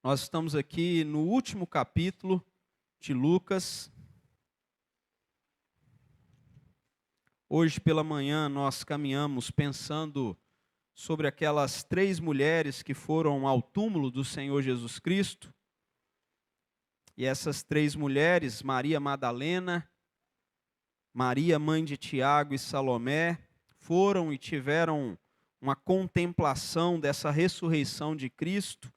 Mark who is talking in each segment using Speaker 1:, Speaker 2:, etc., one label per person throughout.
Speaker 1: Nós estamos aqui no último capítulo de Lucas. Hoje pela manhã nós caminhamos pensando sobre aquelas 3 mulheres que foram ao túmulo do Senhor Jesus Cristo. E essas 3 mulheres, Maria Madalena, Maria, mãe de Tiago e Salomé, foram e tiveram uma contemplação dessa ressurreição de Cristo.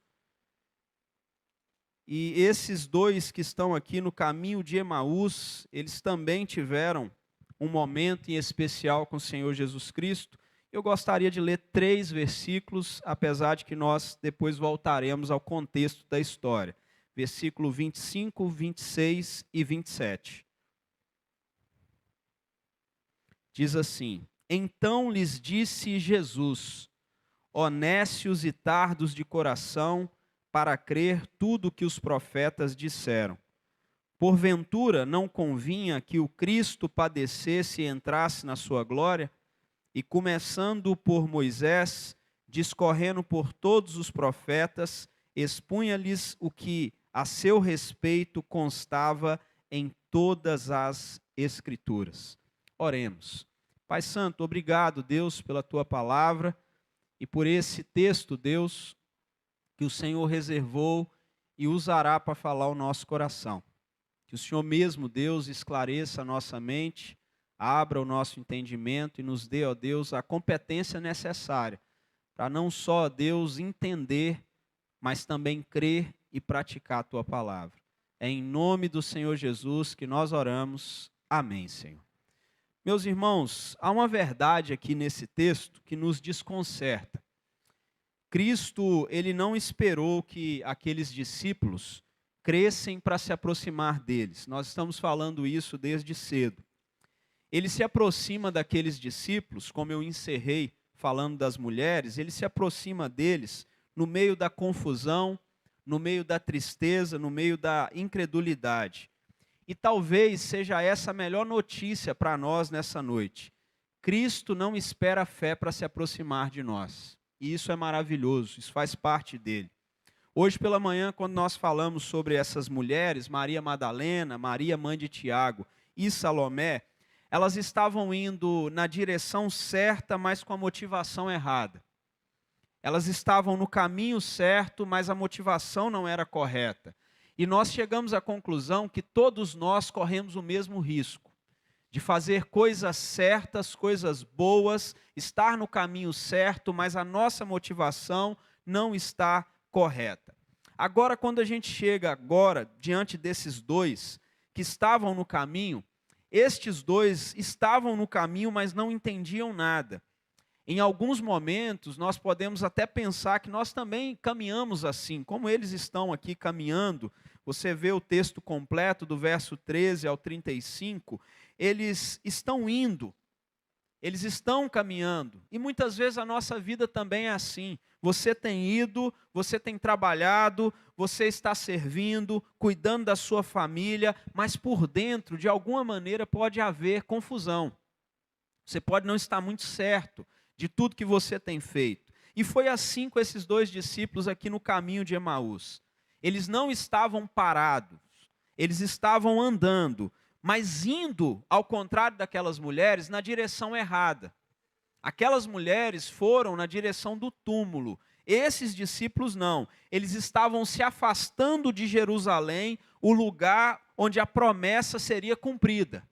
Speaker 1: E esses 2 que estão aqui no caminho de Emaús, eles também tiveram um momento em especial com o Senhor Jesus Cristo. Eu gostaria de ler 3 versículos, apesar de que nós depois voltaremos ao contexto da história. Versículo 25, 26 e 27. Diz assim: Então lhes disse Jesus: Ó nécios e tardos de coração, para crer tudo o que os profetas disseram. Porventura não convinha que o Cristo padecesse e entrasse na sua glória? E começando por Moisés, discorrendo por todos os profetas, expunha-lhes o que a seu respeito constava em todas as Escrituras. Oremos. Pai Santo, obrigado, Deus, pela Tua palavra e por esse texto, Deus, que o Senhor reservou e usará para falar o nosso coração. Que o Senhor mesmo, Deus, esclareça a nossa mente, abra o nosso entendimento e nos dê, ó Deus, a competência necessária para não só, Deus, entender, mas também crer e praticar a Tua palavra. É em nome do Senhor Jesus que nós oramos. Amém, Senhor. Meus irmãos, há uma verdade aqui nesse texto que nos desconcerta. Cristo, ele não esperou que aqueles discípulos crescem para se aproximar deles. Nós estamos falando isso desde cedo. Ele se aproxima daqueles discípulos, como eu encerrei falando das mulheres, ele se aproxima deles no meio da confusão, no meio da tristeza, no meio da incredulidade. E talvez seja essa a melhor notícia para nós nessa noite. Cristo não espera a fé para se aproximar de nós. E isso é maravilhoso, isso faz parte dele. Hoje pela manhã, quando nós falamos sobre essas mulheres, Maria Madalena, Maria, mãe de Tiago e Salomé, elas estavam indo na direção certa, mas com a motivação errada. Elas estavam no caminho certo, mas a motivação não era correta. E nós chegamos à conclusão que todos nós corremos o mesmo risco de fazer coisas certas, coisas boas, estar no caminho certo, mas a nossa motivação não está correta. Agora, quando a gente chega diante desses 2 que estavam no caminho, estes 2 estavam no caminho, mas não entendiam nada. Em alguns momentos, nós podemos até pensar que nós também caminhamos assim, como eles estão aqui caminhando. Você vê o texto completo, do verso 13 ao 35, eles estão indo, eles estão caminhando. E muitas vezes a nossa vida também é assim. Você tem ido, você tem trabalhado, você está servindo, cuidando da sua família, mas por dentro, de alguma maneira, pode haver confusão. Você pode não estar muito certo de tudo que você tem feito. E foi assim com esses 2 discípulos aqui no caminho de Emaús. Eles não estavam parados, eles estavam andando, mas indo, ao contrário daquelas mulheres, na direção errada. Aquelas mulheres foram na direção do túmulo. Esses discípulos não. Eles estavam se afastando de Jerusalém, o lugar onde a promessa seria cumprida.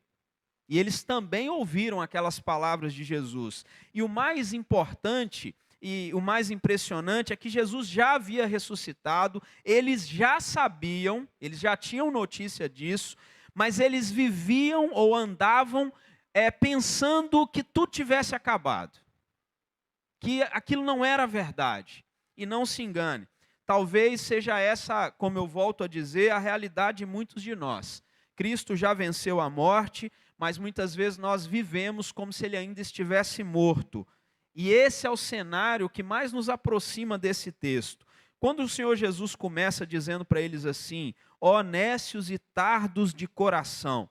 Speaker 1: E eles também ouviram aquelas palavras de Jesus. E o mais importante e o mais impressionante é que Jesus já havia ressuscitado, eles já sabiam, eles já tinham notícia disso, mas eles viviam ou andavam pensando que tudo tivesse acabado, que aquilo não era verdade. E não se engane, talvez seja essa, como eu volto a dizer, a realidade de muitos de nós. Cristo já venceu a morte, mas muitas vezes nós vivemos como se ele ainda estivesse morto. E esse é o cenário que mais nos aproxima desse texto. Quando o Senhor Jesus começa dizendo para eles assim: ó nécios e tardos de coração.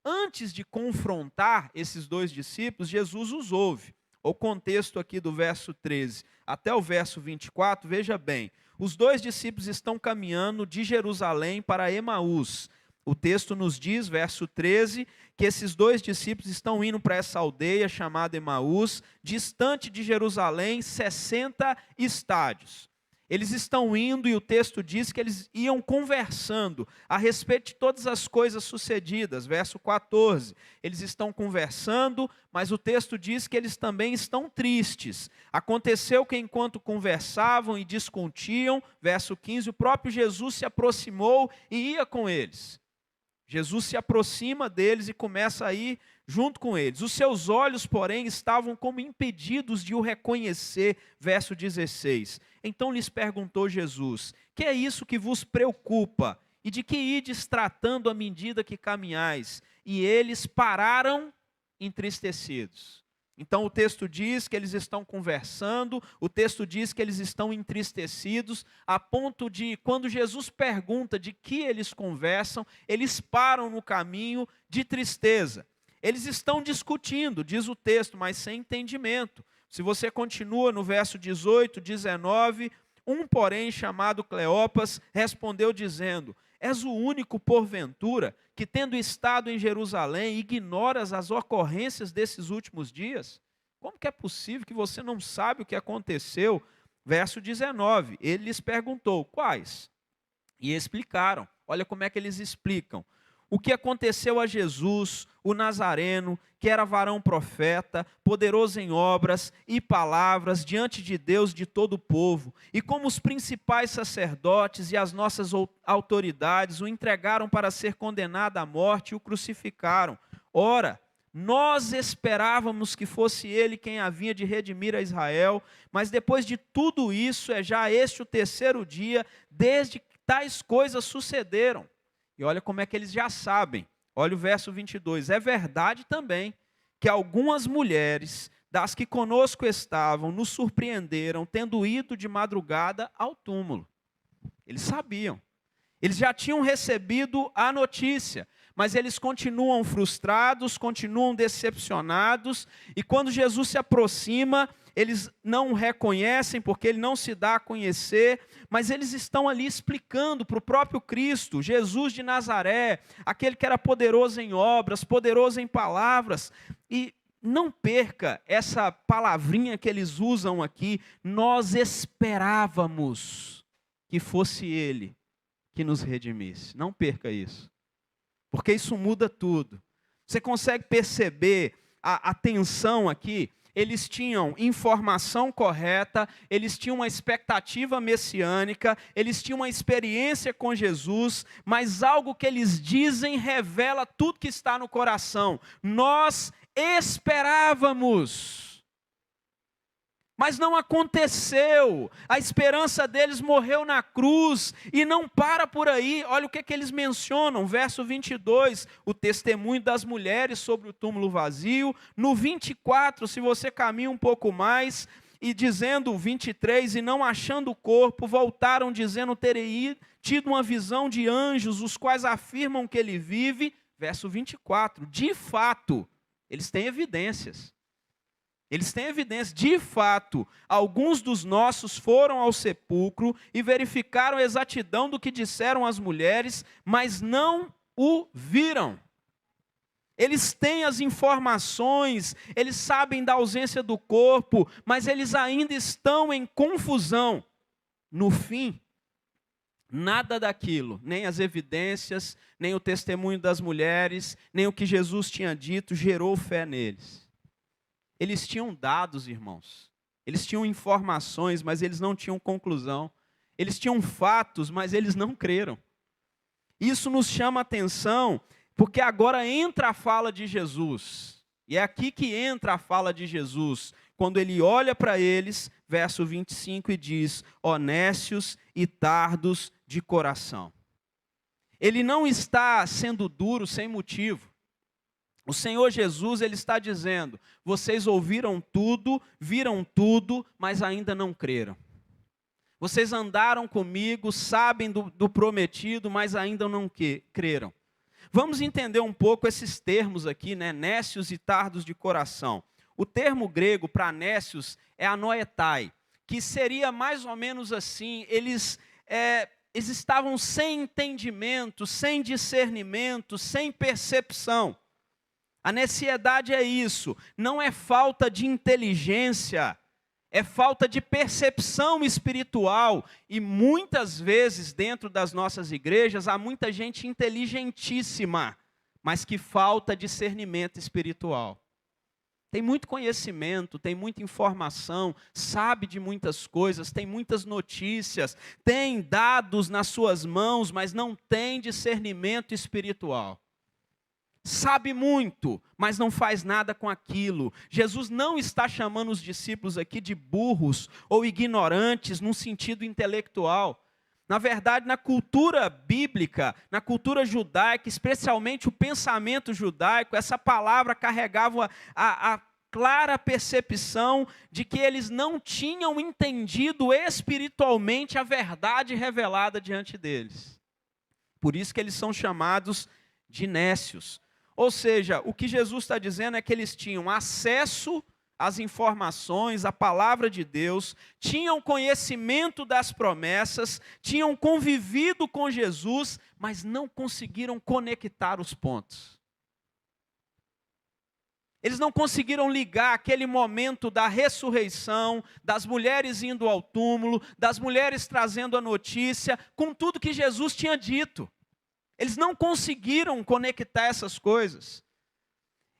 Speaker 1: Antes de confrontar esses 2 discípulos, Jesus os ouve. O contexto aqui do verso 13 até o verso 24, veja bem. Os dois discípulos estão caminhando de Jerusalém para Emaús. O texto nos diz, verso 13, que esses dois discípulos estão indo para essa aldeia chamada Emaús, distante de Jerusalém, 60 estádios. Eles estão indo e o texto diz que eles iam conversando a respeito de todas as coisas sucedidas. Verso 14, eles estão conversando, mas o texto diz que eles também estão tristes. Aconteceu que enquanto conversavam e discutiam, verso 15, o próprio Jesus se aproximou e ia com eles. Jesus se aproxima deles e começa a ir junto com eles. Os seus olhos, porém, estavam como impedidos de o reconhecer. Verso 16. Então lhes perguntou Jesus: que é isso que vos preocupa? E de que ides tratando à medida que caminhais? E eles pararam entristecidos. Então o texto diz que eles estão conversando, o texto diz que eles estão entristecidos, a ponto de, quando Jesus pergunta de que eles conversam, eles param no caminho de tristeza. Eles estão discutindo, diz o texto, mas sem entendimento. Se você continua no verso 18, 19, porém chamado Cleopas respondeu dizendo: és o único, porventura, que tendo estado em Jerusalém, ignoras as ocorrências desses últimos dias? Como que é possível que você não sabe o que aconteceu? Verso 19, ele lhes perguntou: quais? E explicaram. Olha como é que eles explicam. O que aconteceu a Jesus, o Nazareno, que era varão profeta, poderoso em obras e palavras diante de Deus e de todo o povo, e como os principais sacerdotes e as nossas autoridades o entregaram para ser condenado à morte e o crucificaram. Ora, nós esperávamos que fosse ele quem havia de redimir a Israel, mas depois de tudo isso é já este o terceiro dia desde que tais coisas sucederam. E olha como é que eles já sabem. Olha o verso 22. É verdade também que algumas mulheres das que conosco estavam nos surpreenderam, tendo ido de madrugada ao túmulo. Eles sabiam. Eles já tinham recebido a notícia, mas eles continuam frustrados, continuam decepcionados, e quando Jesus se aproxima, eles não o reconhecem porque ele não se dá a conhecer, mas eles estão ali explicando para o próprio Cristo, Jesus de Nazaré, aquele que era poderoso em obras, poderoso em palavras. E não perca essa palavrinha que eles usam aqui: nós esperávamos que fosse ele que nos redimisse. Não perca isso, porque isso muda tudo. Você consegue perceber a tensão aqui? Eles tinham informação correta, eles tinham uma expectativa messiânica, eles tinham uma experiência com Jesus, mas algo que eles dizem revela tudo que está no coração. Nós esperávamos, mas não aconteceu. A esperança deles morreu na cruz e não para por aí. Olha o que eles mencionam, verso 22, o testemunho das mulheres sobre o túmulo vazio. No 24, se você caminha um pouco mais, e dizendo, 23, e não achando o corpo, voltaram dizendo terem tido uma visão de anjos, os quais afirmam que ele vive. Verso 24, de fato, eles têm evidências. Eles têm evidência, de fato, alguns dos nossos foram ao sepulcro e verificaram a exatidão do que disseram as mulheres, mas não o viram. Eles têm as informações, eles sabem da ausência do corpo, mas eles ainda estão em confusão. No fim, nada daquilo, nem as evidências, nem o testemunho das mulheres, nem o que Jesus tinha dito, gerou fé neles. Eles tinham dados, irmãos. Eles tinham informações, mas eles não tinham conclusão. Eles tinham fatos, mas eles não creram. Isso nos chama a atenção, porque agora entra a fala de Jesus. E é aqui que entra a fala de Jesus, quando ele olha para eles, verso 25, e diz: ó nécios e tardos de coração. Ele não está sendo duro sem motivo. O Senhor Jesus, ele está dizendo: vocês ouviram tudo, viram tudo, mas ainda não creram. Vocês andaram comigo, sabem do prometido, mas ainda não creram. Vamos entender um pouco esses termos aqui, né? Nécios e tardos de coração. O termo grego para nécios é anoetai, que seria mais ou menos assim: eles estavam sem entendimento, sem discernimento, sem percepção. A neciedade é isso, não é falta de inteligência, é falta de percepção espiritual. E muitas vezes dentro das nossas igrejas há muita gente inteligentíssima, mas que falta discernimento espiritual. Tem muito conhecimento, tem muita informação, sabe de muitas coisas, tem muitas notícias, tem dados nas suas mãos, mas não tem discernimento espiritual. Sabe muito, mas não faz nada com aquilo. Jesus não está chamando os discípulos aqui de burros ou ignorantes num sentido intelectual. Na verdade, na cultura bíblica, na cultura judaica, especialmente o pensamento judaico, essa palavra carregava a clara percepção de que eles não tinham entendido espiritualmente a verdade revelada diante deles. Por isso que eles são chamados de nécios. Ou seja, o que Jesus está dizendo é que eles tinham acesso às informações, à palavra de Deus, tinham conhecimento das promessas, tinham convivido com Jesus, mas não conseguiram conectar os pontos. Eles não conseguiram ligar aquele momento da ressurreição, das mulheres indo ao túmulo, das mulheres trazendo a notícia, com tudo que Jesus tinha dito. Eles não conseguiram conectar essas coisas.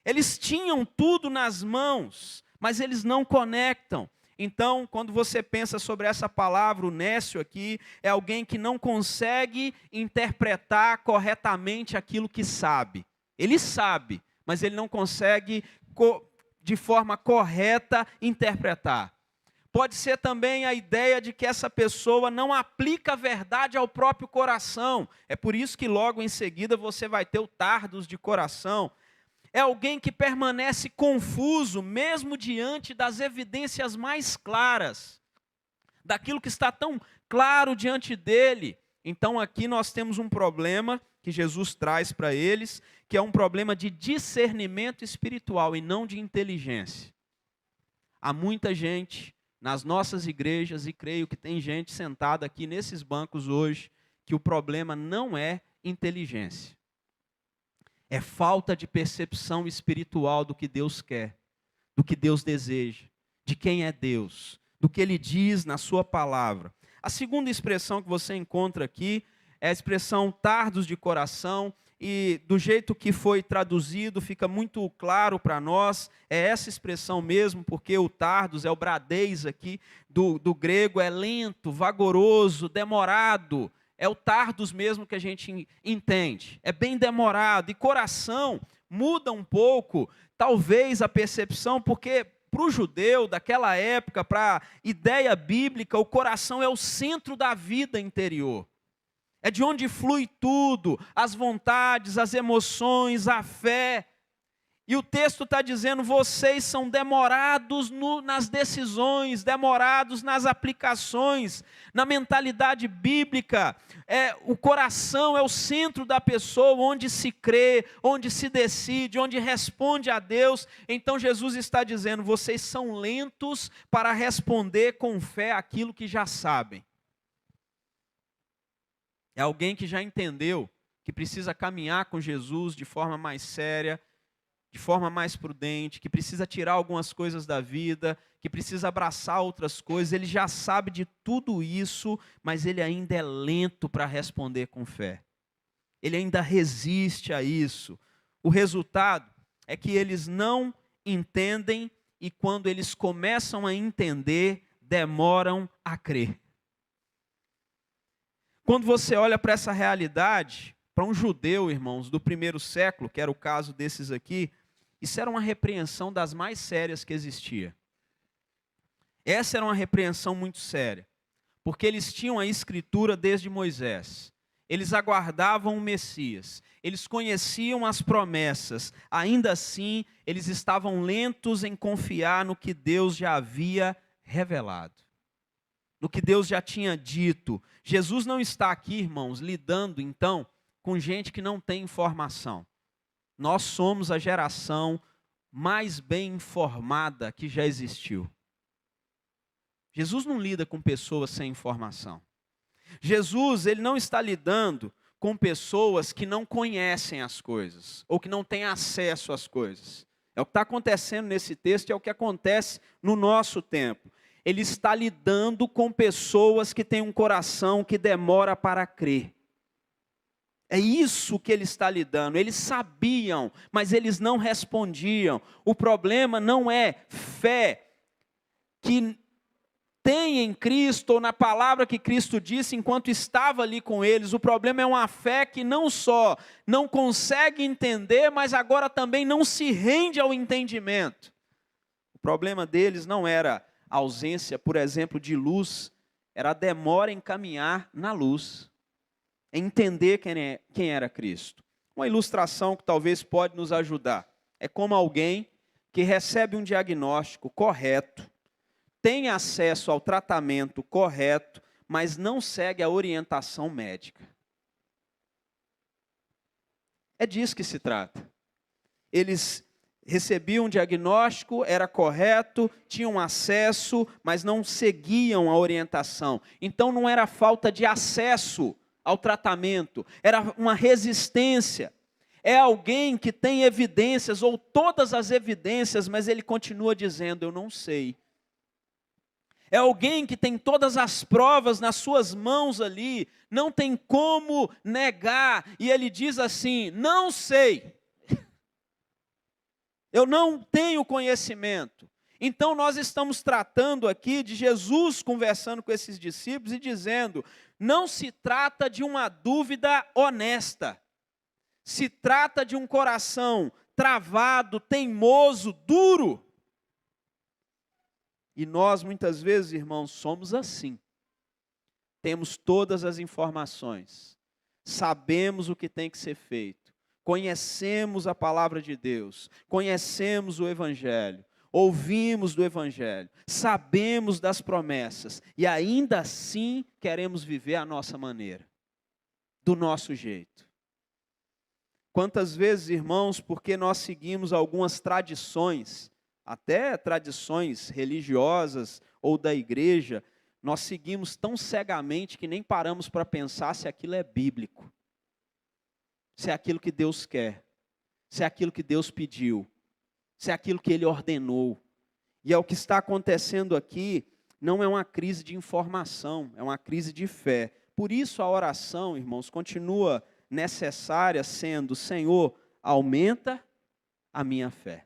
Speaker 1: Eles tinham tudo nas mãos, mas eles não conectam. Então, quando você pensa sobre essa palavra, o nécio aqui é alguém que não consegue interpretar corretamente aquilo que sabe. Ele sabe, mas ele não consegue de forma correta interpretar. Pode ser também a ideia de que essa pessoa não aplica a verdade ao próprio coração. É por isso que logo em seguida você vai ter o tardos de coração. É alguém que permanece confuso, mesmo diante das evidências mais claras, daquilo que está tão claro diante dele. Então aqui nós temos um problema que Jesus traz para eles, que é um problema de discernimento espiritual e não de inteligência. Há muita gente nas nossas igrejas, e creio que tem gente sentada aqui nesses bancos hoje, que o problema não é inteligência. É falta de percepção espiritual do que Deus quer, do que Deus deseja, de quem é Deus, do que Ele diz na sua palavra. A segunda expressão que você encontra aqui é a expressão tardos de coração, e do jeito que foi traduzido, fica muito claro para nós, é essa expressão mesmo, porque o tardos é o bradez aqui, do grego é lento, vagaroso, demorado, é o tardos mesmo que a gente entende, é bem demorado, e coração muda um pouco, talvez a percepção, porque para o judeu daquela época, para a ideia bíblica, o coração é o centro da vida interior. É de onde flui tudo, as vontades, as emoções, a fé. E o texto está dizendo, vocês são demorados nas decisões, demorados nas aplicações, na mentalidade bíblica. O coração é o centro da pessoa, onde se crê, onde se decide, onde responde a Deus. Então Jesus está dizendo, vocês são lentos para responder com fé aquilo que já sabem. É alguém que já entendeu que precisa caminhar com Jesus de forma mais séria, de forma mais prudente, que precisa tirar algumas coisas da vida, que precisa abraçar outras coisas. Ele já sabe de tudo isso, mas ele ainda é lento para responder com fé. Ele ainda resiste a isso. O resultado é que eles não entendem e quando eles começam a entender, demoram a crer. Quando você olha para essa realidade, para um judeu, irmãos, do primeiro século, que era o caso desses aqui, isso era uma repreensão das mais sérias que existia. Essa era uma repreensão muito séria, porque eles tinham a escritura desde Moisés. Eles aguardavam o Messias, eles conheciam as promessas, ainda assim, eles estavam lentos em confiar no que Deus já havia revelado. No que Deus já tinha dito. Jesus não está aqui, irmãos, lidando então com gente que não tem informação. Nós somos a geração mais bem informada que já existiu. Jesus não lida com pessoas sem informação. Jesus, ele não está lidando com pessoas que não conhecem as coisas, ou que não têm acesso às coisas. É o que está acontecendo nesse texto, é o que acontece no nosso tempo. Ele está lidando com pessoas que têm um coração que demora para crer. É isso que ele está lidando. Eles sabiam, mas eles não respondiam. O problema não é fé que tem em Cristo, ou na palavra que Cristo disse enquanto estava ali com eles. O problema é uma fé que não só não consegue entender, mas agora também não se rende ao entendimento. O problema deles não era a ausência, por exemplo, de luz, era a demora em caminhar na luz, em entender quem era Cristo. Uma ilustração que talvez pode nos ajudar. É como alguém que recebe um diagnóstico correto, tem acesso ao tratamento correto, mas não segue a orientação médica. É disso que se trata. Eles recebiam um diagnóstico, era correto, tinham acesso, mas não seguiam a orientação. Então não era falta de acesso ao tratamento, era uma resistência. É alguém que tem evidências, ou todas as evidências, mas ele continua dizendo, eu não sei. É alguém que tem todas as provas nas suas mãos ali, não tem como negar, e ele diz assim, não sei, eu não tenho conhecimento. Então nós estamos tratando aqui de Jesus conversando com esses discípulos e dizendo, não se trata de uma dúvida honesta, se trata de um coração travado, teimoso, duro. E nós, muitas vezes, irmãos, somos assim. Temos todas as informações, sabemos o que tem que ser feito, conhecemos a palavra de Deus, conhecemos o Evangelho, ouvimos do Evangelho, sabemos das promessas, e ainda assim queremos viver a nossa maneira, do nosso jeito. Quantas vezes, irmãos, porque nós seguimos algumas tradições, até tradições religiosas ou da igreja, nós seguimos tão cegamente que nem paramos para pensar se aquilo é bíblico, se é aquilo que Deus quer, se é aquilo que Deus pediu, se é aquilo que Ele ordenou. E é o que está acontecendo aqui, não é uma crise de informação, é uma crise de fé. Por isso a oração, irmãos, continua necessária sendo, Senhor, aumenta a minha fé.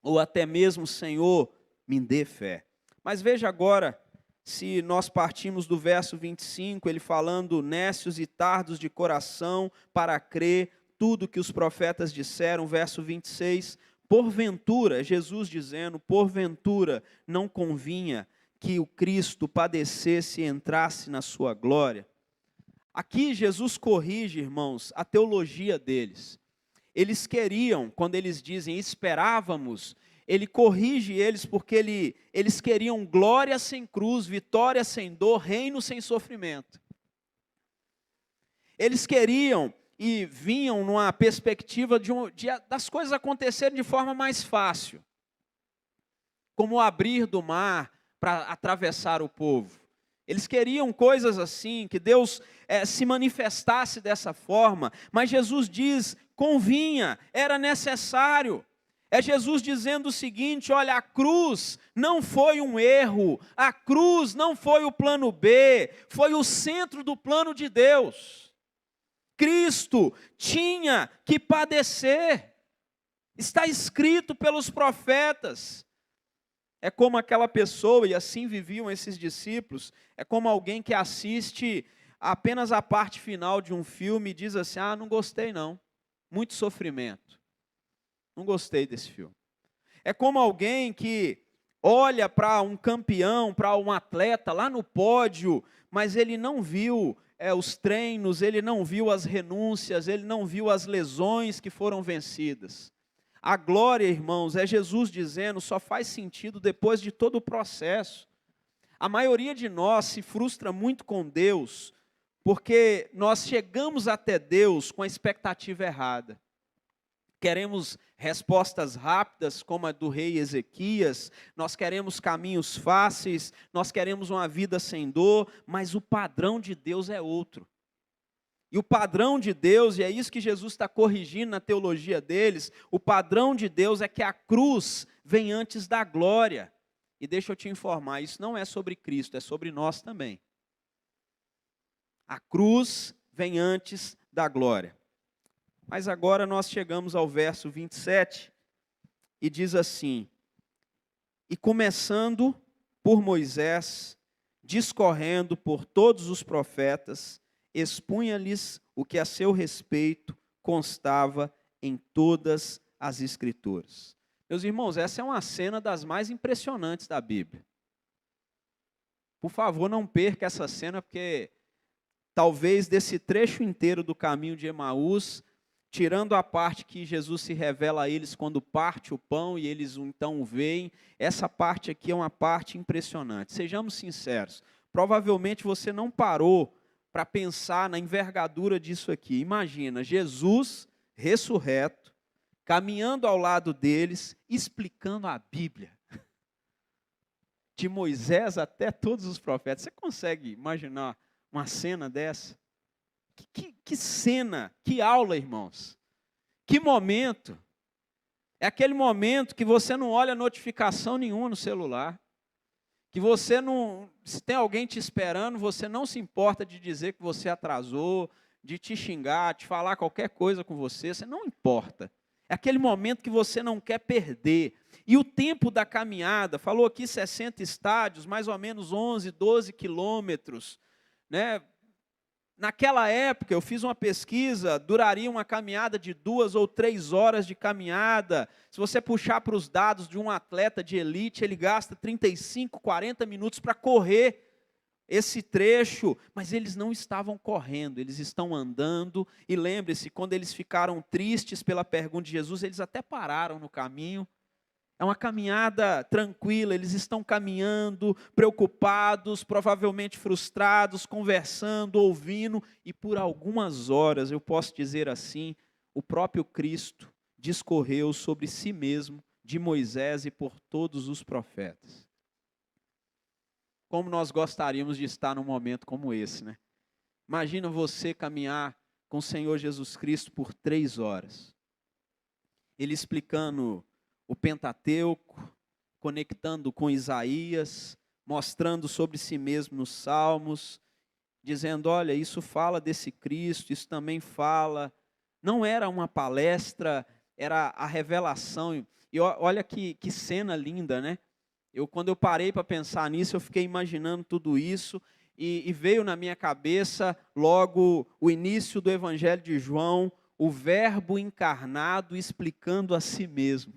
Speaker 1: Ou até mesmo, Senhor, me dê fé. Mas veja agora, se nós partimos do verso 25, ele falando, nécios e tardos de coração para crer tudo que os profetas disseram, verso 26, porventura, Jesus dizendo, porventura não convinha que o Cristo padecesse e entrasse na sua glória. Aqui Jesus corrige, irmãos, a teologia deles. Eles queriam, quando eles dizem esperávamos, ele corrige eles porque eles queriam glória sem cruz, vitória sem dor, reino sem sofrimento. Eles queriam e vinham numa perspectiva das coisas acontecerem de forma mais fácil, como o abrir do mar para atravessar o povo. Eles queriam coisas assim, que Deus se manifestasse dessa forma, mas Jesus diz, convinha, era necessário. É Jesus dizendo o seguinte, olha, a cruz não foi um erro, a cruz não foi o plano B, foi o centro do plano de Deus. Cristo tinha que padecer, está escrito pelos profetas. É como aquela pessoa, e assim viviam esses discípulos, é como alguém que assiste apenas a parte final de um filme e diz assim, não gostei não, muito sofrimento, não gostei desse filme. É como alguém que olha para um campeão, para um atleta lá no pódio, mas ele não viu os treinos, ele não viu as renúncias, ele não viu as lesões que foram vencidas. A glória, irmãos, é Jesus dizendo, só faz sentido depois de todo o processo. A maioria de nós se frustra muito com Deus, porque nós chegamos até Deus com a expectativa errada. queremos respostas rápidas, como a do rei Ezequias, nós queremos caminhos fáceis, nós queremos uma vida sem dor, mas o padrão de Deus é outro. E o padrão de Deus, e é isso que Jesus está corrigindo na teologia deles, o padrão de Deus é que a cruz vem antes da glória. E deixa eu te informar, isso não é sobre Cristo, é sobre nós também. A cruz vem antes da glória. Mas agora nós chegamos ao verso 27, e diz assim: e começando por Moisés, discorrendo por todos os profetas, expunha-lhes o que a seu respeito constava em todas as Escrituras. Meus irmãos, essa é uma cena das mais impressionantes da Bíblia. Por favor, não perca essa cena, porque talvez desse trecho inteiro do caminho de Emaús, tirando a parte que Jesus se revela a eles quando parte o pão e eles então o veem, essa parte aqui é uma parte impressionante. Sejamos sinceros, provavelmente você não parou para pensar na envergadura disso aqui. Imagina, Jesus ressurreto, caminhando ao lado deles, explicando a Bíblia. De Moisés até todos os profetas. Você consegue imaginar uma cena dessa? Que cena, que aula, irmãos. Que momento. É aquele momento que você não olha notificação nenhuma no celular. Que você não, se tem alguém te esperando, você não se importa de dizer que você atrasou, de te xingar, de falar qualquer coisa com você, você não importa. É aquele momento que você não quer perder. E o tempo da caminhada, falou aqui 60 estádios, mais ou menos 11, 12 quilômetros, né? Naquela época, eu fiz uma pesquisa, duraria uma caminhada de 2 ou 3 horas de caminhada. Se você puxar para os dados de um atleta de elite, ele gasta 35, 40 minutos para correr esse trecho, mas eles não estavam correndo, eles estão andando. E lembre-se, quando eles ficaram tristes pela pergunta de Jesus, eles até pararam no caminho. É uma caminhada tranquila, eles estão caminhando, preocupados, provavelmente frustrados, conversando, ouvindo, e por algumas horas, eu posso dizer assim, o próprio Cristo discorreu sobre si mesmo, de Moisés e por todos os profetas. Como nós gostaríamos de estar num momento como esse, né? Imagina você caminhar com o Senhor Jesus Cristo por 3 horas. Ele explicando o Pentateuco, conectando com Isaías, mostrando sobre si mesmo nos Salmos, dizendo, olha, isso fala desse Cristo, isso também fala. Não era uma palestra, era a revelação. E olha que cena linda, né? Quando eu parei para pensar nisso, eu fiquei imaginando tudo isso, e veio na minha cabeça logo o início do Evangelho de João, o Verbo encarnado explicando a si mesmo.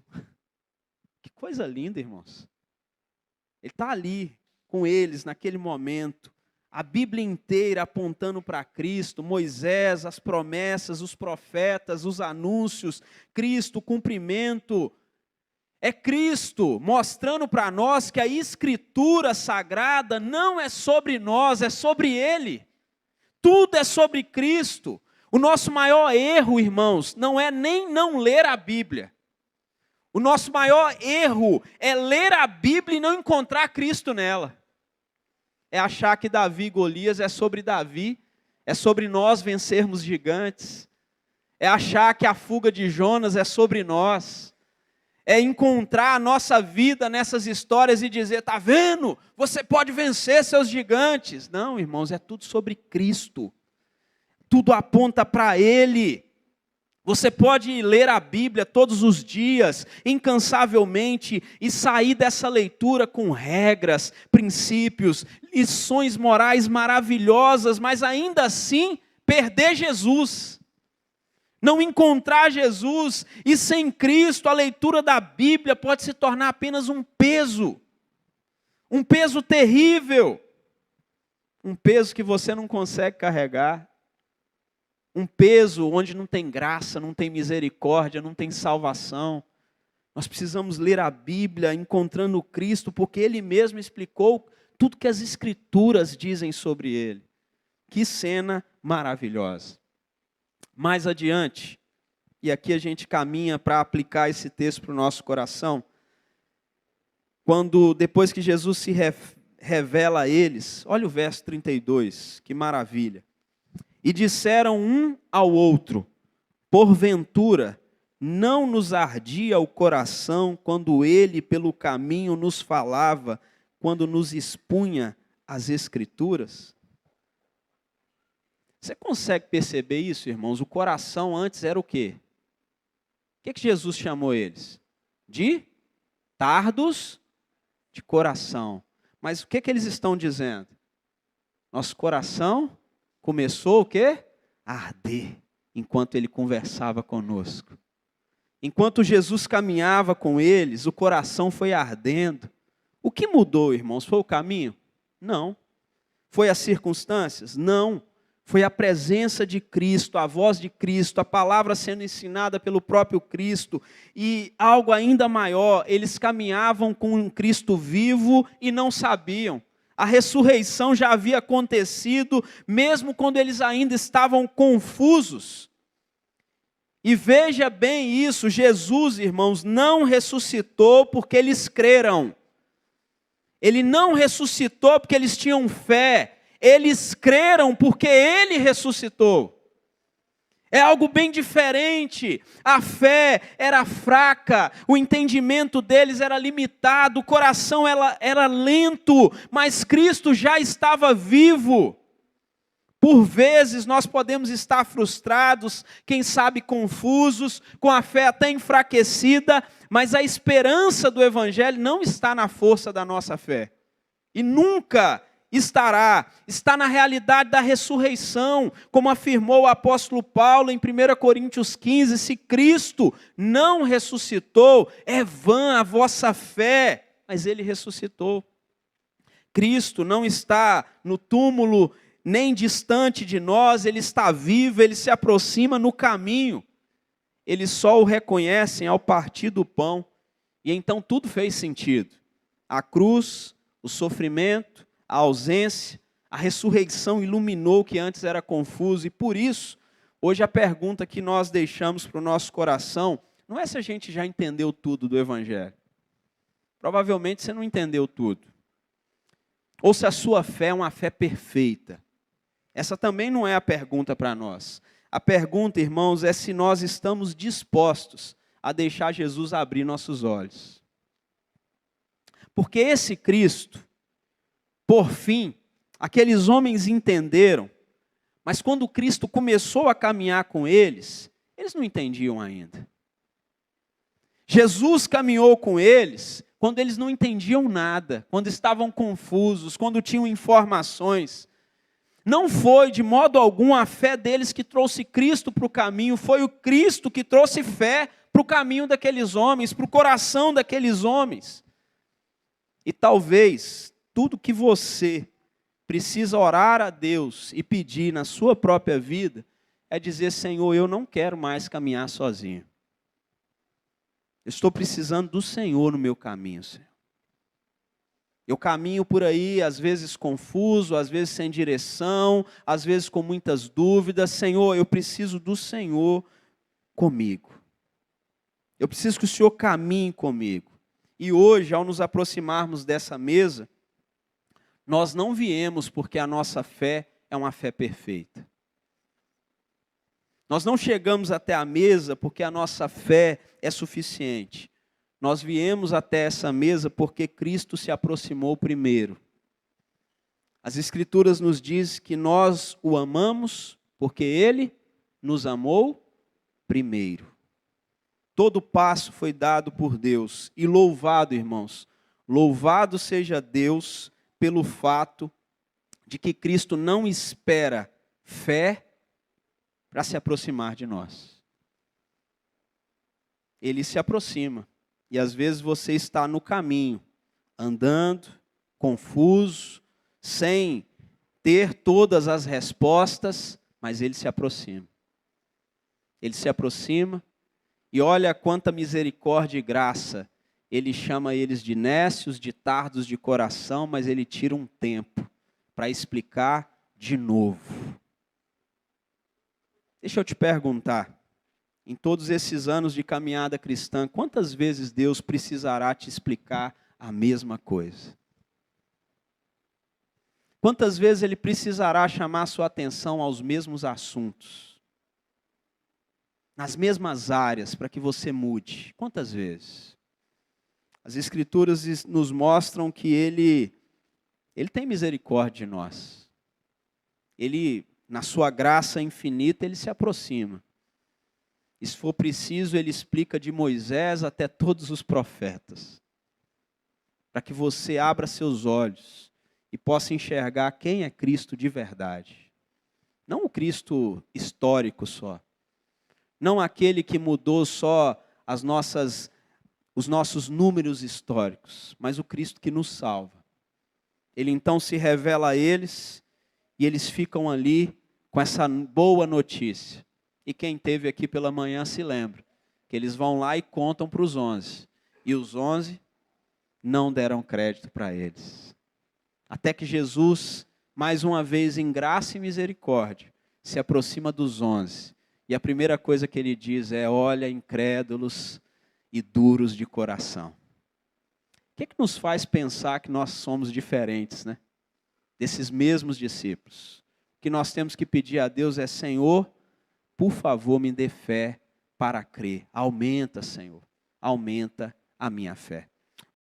Speaker 1: Que coisa linda, irmãos. Ele está ali com eles naquele momento, a Bíblia inteira apontando para Cristo, Moisés, as promessas, os profetas, os anúncios, Cristo, o cumprimento. É Cristo mostrando para nós que a Escritura Sagrada não é sobre nós, é sobre Ele. Tudo é sobre Cristo. O nosso maior erro, irmãos, não é nem não ler a Bíblia. O nosso maior erro é ler a Bíblia e não encontrar Cristo nela. É achar que Davi e Golias é sobre Davi, é sobre nós vencermos gigantes. É achar que a fuga de Jonas é sobre nós. É encontrar a nossa vida nessas histórias e dizer, tá vendo? Você pode vencer seus gigantes. Não, irmãos, é tudo sobre Cristo. Tudo aponta para Ele. Você pode ler a Bíblia todos os dias, incansavelmente, e sair dessa leitura com regras, princípios, lições morais maravilhosas, mas ainda assim perder Jesus. Não encontrar Jesus, e sem Cristo a leitura da Bíblia pode se tornar apenas um peso terrível, um peso que você não consegue carregar. Um peso onde não tem graça, não tem misericórdia, não tem salvação. Nós precisamos ler a Bíblia encontrando Cristo, porque Ele mesmo explicou tudo que as Escrituras dizem sobre Ele. Que cena maravilhosa. Mais adiante, e aqui a gente caminha para aplicar esse texto para o nosso coração, quando depois que Jesus se revela a eles, olha o verso 32, que maravilha. E disseram um ao outro: porventura, não nos ardia o coração quando ele pelo caminho nos falava, quando nos expunha as Escrituras? Você consegue perceber isso, irmãos? O coração antes era o quê? O que Jesus chamou eles? De tardos de coração. Mas o que eles estão dizendo? Nosso coração começou o quê? A arder, enquanto ele conversava conosco. Enquanto Jesus caminhava com eles, o coração foi ardendo. O que mudou, irmãos? Foi o caminho? Não. Foi as circunstâncias? Não. Foi a presença de Cristo, a voz de Cristo, a palavra sendo ensinada pelo próprio Cristo. E algo ainda maior, eles caminhavam com um Cristo vivo e não sabiam. A ressurreição já havia acontecido, mesmo quando eles ainda estavam confusos. E veja bem isso, Jesus, irmãos, não ressuscitou porque eles creram. Ele não ressuscitou porque eles tinham fé. Eles creram porque Ele ressuscitou. É algo bem diferente. A fé era fraca, o entendimento deles era limitado, o coração era lento, mas Cristo já estava vivo. Por vezes nós podemos estar frustrados, quem sabe confusos, com a fé até enfraquecida, mas a esperança do Evangelho não está na força da nossa fé. E nunca está na realidade da ressurreição, como afirmou o apóstolo Paulo em 1 Coríntios 15, se Cristo não ressuscitou, é vã a vossa fé, mas Ele ressuscitou. Cristo não está no túmulo, nem distante de nós, Ele está vivo, Ele se aproxima no caminho. Eles só o reconhecem ao partir do pão, e então tudo fez sentido. A cruz, o sofrimento, a ausência, a ressurreição iluminou o que antes era confuso, e por isso, hoje a pergunta que nós deixamos para o nosso coração, não é se a gente já entendeu tudo do Evangelho. Provavelmente você não entendeu tudo. Ou se a sua fé é uma fé perfeita. Essa também não é a pergunta para nós. A pergunta, irmãos, é se nós estamos dispostos a deixar Jesus abrir nossos olhos. Porque esse Cristo, por fim, aqueles homens entenderam, mas quando Cristo começou a caminhar com eles, eles não entendiam ainda. Jesus caminhou com eles quando eles não entendiam nada, quando estavam confusos, quando tinham informações. Não foi de modo algum a fé deles que trouxe Cristo para o caminho, foi o Cristo que trouxe fé para o caminho daqueles homens, para o coração daqueles homens. E talvez tudo que você precisa orar a Deus e pedir na sua própria vida é dizer: Senhor, eu não quero mais caminhar sozinho. Eu estou precisando do Senhor no meu caminho, Senhor. Eu caminho por aí, às vezes confuso, às vezes sem direção, às vezes com muitas dúvidas. Senhor, eu preciso do Senhor comigo. Eu preciso que o Senhor caminhe comigo. E hoje, ao nos aproximarmos dessa mesa, nós não viemos porque a nossa fé é uma fé perfeita. Nós não chegamos até a mesa porque a nossa fé é suficiente. Nós viemos até essa mesa porque Cristo se aproximou primeiro. As Escrituras nos dizem que nós o amamos porque Ele nos amou primeiro. Todo passo foi dado por Deus. E louvado, irmãos, louvado seja Deus pelo fato de que Cristo não espera fé para se aproximar de nós. Ele se aproxima. E às vezes você está no caminho, andando, confuso, sem ter todas as respostas, mas Ele se aproxima. Ele se aproxima e olha quanta misericórdia e graça. Ele chama eles de nécios, de tardos de coração, mas Ele tira um tempo para explicar de novo. Deixa eu te perguntar, em todos esses anos de caminhada cristã, quantas vezes Deus precisará te explicar a mesma coisa? Quantas vezes Ele precisará chamar a sua atenção aos mesmos assuntos? Nas mesmas áreas, para que você mude? Quantas vezes? As Escrituras nos mostram que Ele tem misericórdia de nós. Ele, na sua graça infinita, Ele se aproxima. E se for preciso, Ele explica de Moisés até todos os profetas. Para que você abra seus olhos e possa enxergar quem é Cristo de verdade. Não o Cristo histórico só. Não aquele que mudou só os nossos números históricos, mas o Cristo que nos salva. Ele então se revela a eles e eles ficam ali com essa boa notícia. E quem esteve aqui pela manhã se lembra que eles vão lá e contam para os 11. E os 11 não deram crédito para eles. Até que Jesus, mais uma vez em graça e misericórdia, se aproxima dos 11. E a primeira coisa que ele diz é: olha, incrédulos e duros de coração. O que nos faz pensar que nós somos diferentes, né? Desses mesmos discípulos? O que nós temos que pedir a Deus é: Senhor, por favor, me dê fé para crer. Aumenta, Senhor, aumenta a minha fé.